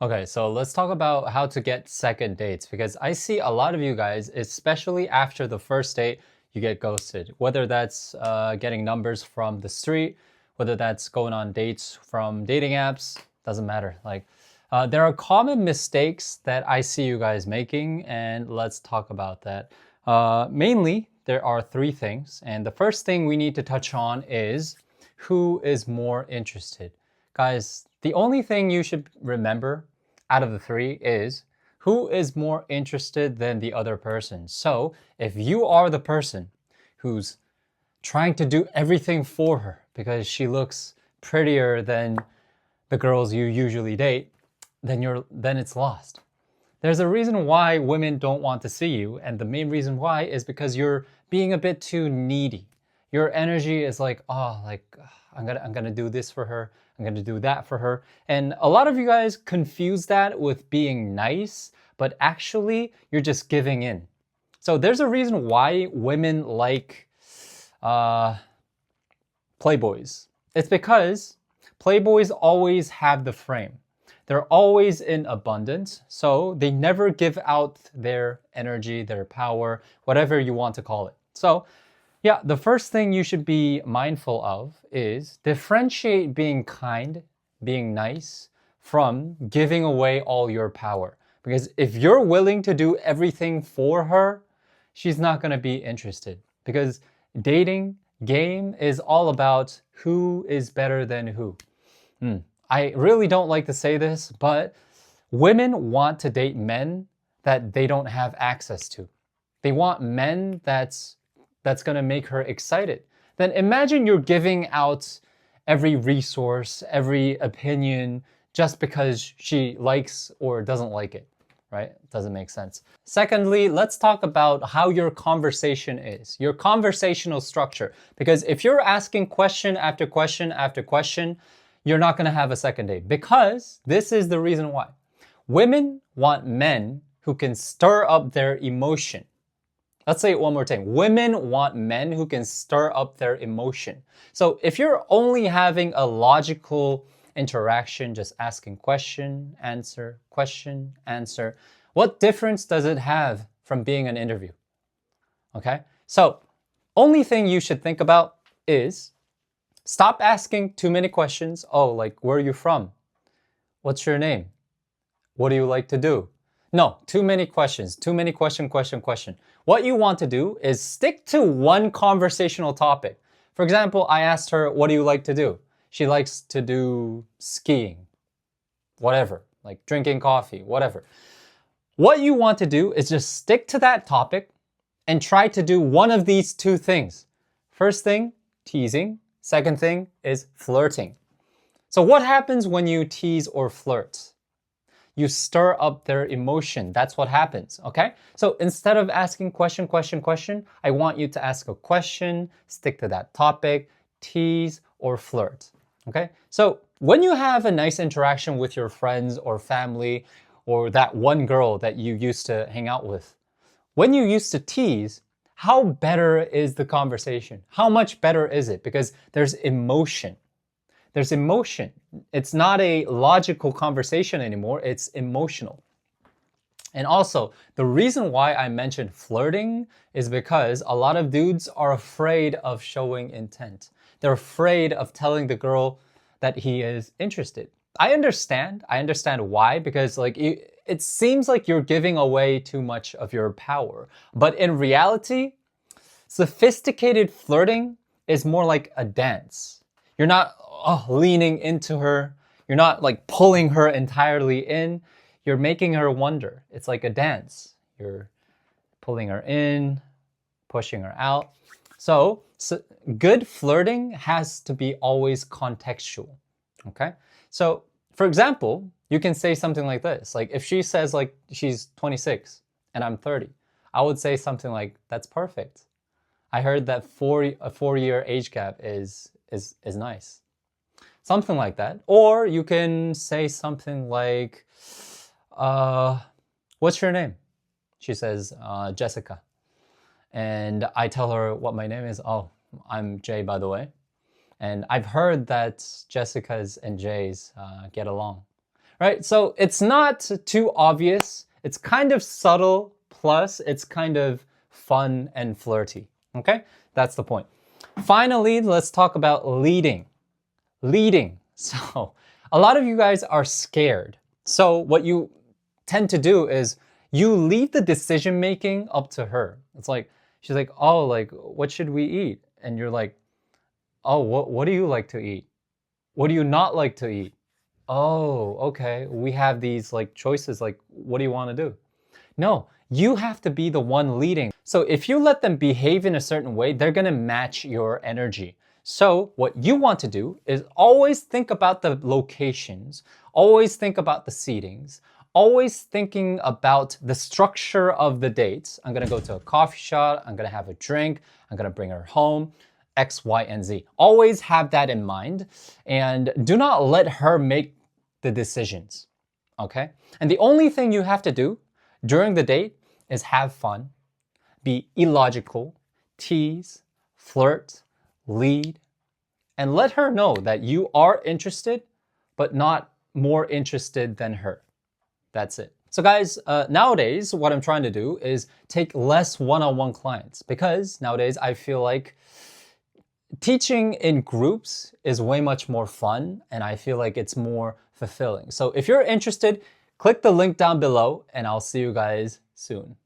Okay, so let's talk about how to get second dates because I see a lot of you guys, especially after the first date, you get ghosted. Whether that's getting numbers from the street, whether that's going on dates from dating apps, doesn't matter. There are common mistakes that I see you guys making, and let's talk about that. Mainly, there are three things, and the first thing we need to touch on is who is more interested. Guys, the only thing you should remember out of the three is who is more interested than the other person. So if you are the person who's trying to do everything for her because she looks prettier than the girls you usually date, then it's lost. There's a reason why women don't want to see you, and the main reason why is because you're being a bit too needy. Your energy is like, I'm gonna do this for her, I'm gonna do that for her. And a lot of you guys confuse that with being nice, but actually you're just giving in. So there's a reason why women like playboys. It's because playboys always have the frame. They're always in abundance, so they never give out their energy, their power, whatever you want to call it. So yeah, the first thing you should be mindful of is differentiate being kind, being nice, from giving away all your power. Because if you're willing to do everything for her, she's not going to be interested. Because dating game is all about who is better than who. I really don't like to say this, but women want to date men that they don't have access to. They want men that's going to make her excited. Then imagine you're giving out every resource, every opinion just because she likes or doesn't like it, right? Doesn't make sense. Secondly, let's talk about how your conversation is, your conversational structure. Because if you're asking question after question after question, you're not going to have a second date. Because this is the reason why. Women want men who can stir up their emotion. Let's say it one more time. Women want men who can stir up their emotion. So if you're only having a logical interaction, just asking question, answer, what difference does it have from being an interview? Okay? So only thing you should think about is stop asking too many questions. Oh, like, where are you from? What's your name? What do you like to do? No, too many questions. Too many question. What you want to do is stick to one conversational topic. For example, I asked her, what do you like to do? She likes to do skiing, whatever, like drinking coffee, whatever. What you want to do is just stick to that topic and try to do one of these two things. First thing, teasing. Second thing is flirting. So what happens when you tease or flirt? You stir up their emotion. That's what happens, okay? So instead of asking question, I want you to ask a question, stick to that topic, tease or flirt, okay? So when you have a nice interaction with your friends or family or that one girl that you used to hang out with, when you used to tease, how better is the conversation? How much better is it? Because there's emotion. There's emotion. It's not a logical conversation anymore, it's emotional. And also, the reason why I mentioned flirting is because a lot of dudes are afraid of showing intent. They're afraid of telling the girl that he is interested. I understand why, because it seems like you're giving away too much of your power. But in reality, sophisticated flirting is more like a dance. You're not leaning into her. You're not like pulling her entirely in. You're making her wonder. It's like a dance. You're pulling her in, pushing her out. So good flirting has to be always contextual. Okay? So for example, you can say something like this. Like if she says like she's 26 and I'm 30, I would say something like, that's perfect. I heard that a 4-year age gap is nice. Something like that. Or you can say something like, what's your name? She says, Jessica. And I tell her what my name is. Oh, I'm Jay, by the way. And I've heard that Jessica's and Jay's get along. right? So it's not too obvious. It's kind of subtle, plus it's kind of fun and flirty, okay? That's the point. Finally, let's talk about leading. Leading. So a lot of you guys are scared. So what you tend to do is you leave the decision making up to her. It's like, she's like, oh, like, what should we eat? And you're like, oh, what do you like to eat? What do you not like to eat? Oh, okay. We have these like choices. Like, what do you want to do? No, you have to be the one leading. So if you let them behave in a certain way, they're going to match your energy. So what you want to do is always think about the locations, always think about the seatings, always thinking about the structure of the dates. I'm going to go to a coffee shop, I'm going to have a drink, I'm going to bring her home, X, Y, and Z. Always have that in mind and do not let her make the decisions, okay? And the only thing you have to do during the date is have fun, be illogical, tease, flirt, lead, and let her know that you are interested, but not more interested than her. That's it. So guys, nowadays, what I'm trying to do is take less one-on-one clients because nowadays I feel like teaching in groups is way much more fun and I feel like it's more fulfilling. So if you're interested, click the link down below and I'll see you guys soon.